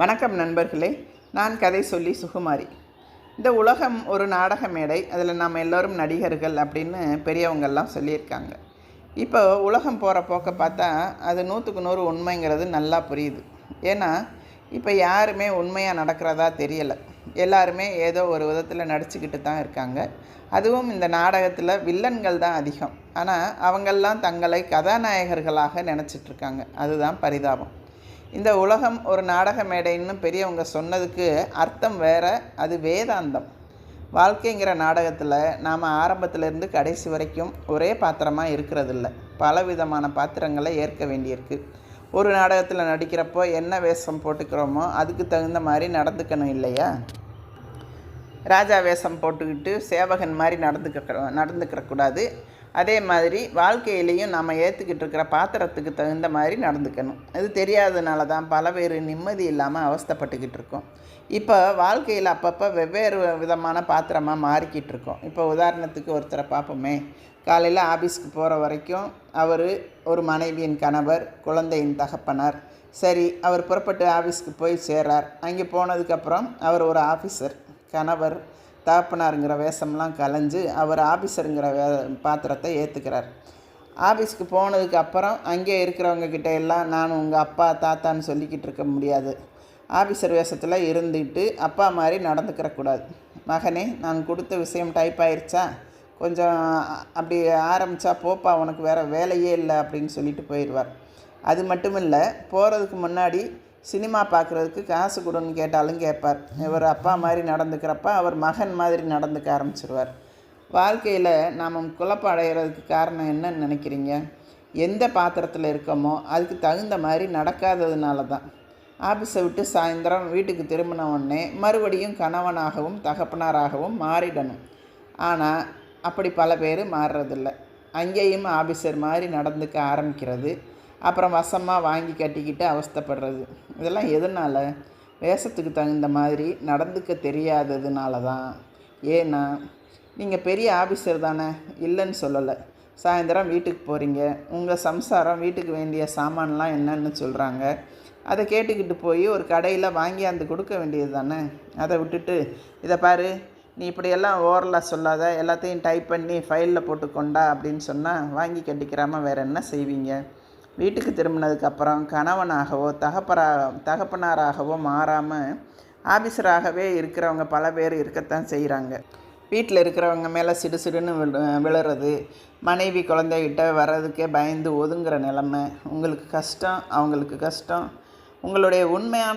வணக்கம் நண்பர்களே, நான் கதை சொல்லி சுகுமாரி. இந்த உலகம் ஒரு நாடக மேடை, அதில் நாம் எல்லோரும் நடிகர்கள் அப்படின்னு பெரியவங்கள்லாம் சொல்லியிருக்காங்க. இப்போ உலகம் போகிற போக்க பார்த்தா அது 100க்கு 100 உண்மைங்கிறது நல்லா புரியுது. ஏன்னா இப்போ யாருமே உண்மையாக நடக்கிறதா தெரியலை. எல்லாருமே ஏதோ ஒரு விதத்தில் நடிச்சுக்கிட்டு தான் இருக்காங்க. அதுவும் இந்த நாடகத்தில் வில்லன்கள் தான் அதிகம். ஆனால் அவங்கெல்லாம் தங்களை கதாநாயகர்களாக நினச்சிட்ருக்காங்க. அதுதான் பரிதாபம். இந்த உலகம் ஒரு நாடக மேடைன்னு பெரியவங்க சொன்னதுக்கு அர்த்தம் வேறு. அது வேதாந்தம். வாழ்க்கைங்கிற நாடகத்தில் நாம் ஆரம்பத்திலேருந்து கடைசி வரைக்கும் ஒரே பாத்திரமாக இருக்கிறதில்ல. பலவிதமான பாத்திரங்களை ஏற்க வேண்டியிருக்கு. ஒரு நாடகத்தில் நடிக்கிறப்போ என்ன வேஷம் போட்டுக்கிறோமோ அதுக்கு தகுந்த மாதிரி நடந்துக்கணும் இல்லையா? ராஜா வேஷம் போட்டுக்கிட்டு சேவகன் மாதிரி நடந்துக்கிறக்கூடாது. அதே மாதிரி வாழ்க்கையிலையும் நம்ம ஏற்றுக்கிட்டு இருக்கிற பாத்திரத்துக்கு தகுந்த மாதிரி நடந்துக்கணும். இது தெரியாததுனால தான் பல பேர் நிம்மதி இல்லாமல் அவஸ்தைப்பட்டுக்கிட்டு இருக்கோம். இப்போ வாழ்க்கையில் அப்பப்போ வெவ்வேறு விதமான பாத்திரமாக மாறிக்கிட்டு இருக்கோம். இப்போ உதாரணத்துக்கு ஒருத்தரை பார்ப்போமே. காலையில் ஆஃபீஸ்க்கு போகிற வரைக்கும் அவர் ஒரு மனைவியின் கணவர், குழந்தையின் தகப்பனார். சரி, அவர் புறப்பட்டு ஆஃபீஸ்க்கு போய் சேர்றார். அங்கே போனதுக்கப்புறம் அவர் ஒரு ஆஃபீஸர், கணவர், தகப்பனாருங்கிற வேஷம்லாம் கலைஞ்சு அவர் ஆஃபீஸருங்கிற பாத்திரத்தை ஏற்றுக்கிறார். ஆஃபீஸ்க்கு போனதுக்கு அப்புறம் அங்கே இருக்கிறவங்க கிட்ட எல்லாம் நான் உங்கள் அப்பா தாத்தான்னு சொல்லிக்கிட்டு இருக்க முடியாது. ஆஃபீஸர் வேஷத்தில் இருந்துக்கிட்டு அப்பா மாதிரி நடந்துக்கிறக்கூடாது. மகனே, நான் கொடுத்த விஷயம் டைப் ஆயிடுச்சா, கொஞ்சம் அப்படி ஆரம்பித்தா போப்பா, உனக்கு வேறு வேலையே இல்லை அப்படின்னு சொல்லிட்டு போயிடுவார். அது மட்டும் இல்லை, போகிறதுக்கு முன்னாடி சினிமா பார்க்குறதுக்கு காசு கொடுன்னு கேட்டாலும் கேட்பார். இவர் அப்பா மாதிரி நடந்துக்கிறப்ப அவர் மகன் மாதிரி நடந்துக்க ஆரம்பிச்சிருவார். வாழ்க்கையில் நாம் குழப்பம் அடைகிறதுக்கு காரணம் என்னன்னு நினைக்கிறீங்க? எந்த பாத்திரத்தில் இருக்கோமோ அதுக்கு தகுந்த மாதிரி நடக்காததுனால தான். ஆஃபீஸை விட்டு சாயந்தரம் வீட்டுக்கு திரும்பின உடனே மறுபடியும் கணவனாகவும் தகப்பனாராகவும் மாறிடணும். ஆனால் அப்படி பல பேர் மாறுறதில்ல. அங்கேயும் ஆஃபீஸர் மாதிரி நடந்துக்க ஆரம்பிக்கிறது. அப்புறம் வசமாக வாங்கி கட்டிக்கிட்டு அவஸ்தைப்படுறது. இதெல்லாம் எதனால்? வேஷத்துக்கு தகுந்த மாதிரி நடந்துக்க தெரியாததுனால தான். ஏன்னா நீங்கள் பெரிய ஆஃபீஸர் தானே, இல்லைன்னு சொல்லலை. சாயந்தரம் வீட்டுக்கு போகிறீங்க. உங்கள் சம்சாரம் வீட்டுக்கு வேண்டிய சாமான்லாம் என்னன்னு சொல்கிறாங்க. அதை கேட்டுக்கிட்டு போய் ஒரு கடையில் வாங்கியாந்து கொடுக்க வேண்டியது தானே. அதை விட்டுட்டு இதை பாரு, நீ இப்படியெல்லாம் ஓரலாக சொல்லாத, எல்லாத்தையும் டைப் பண்ணி ஃபைலில் போட்டு கொண்டா அப்படின்னு சொன்னால் வாங்கி கட்டிக்கிறாமல் வேறு என்ன செய்வீங்க? வீட்டுக்கு திரும்பினதுக்கப்புறம் கணவனாகவோ தகப்பனாராகவோ மாறாமல் ஆஃபீஸராகவே இருக்கிறவங்க பல பேர் இருக்கத்தான் செய்கிறாங்க. வீட்டில் இருக்கிறவங்க மேலே சிடுசிடுன்னு விழுறது, மனைவி குழந்தைகிட்ட வர்றதுக்கே பயந்து ஒதுங்குற நிலமை. உங்களுக்கு கஷ்டம், அவங்களுக்கு கஷ்டம். உங்களுடைய உண்மையான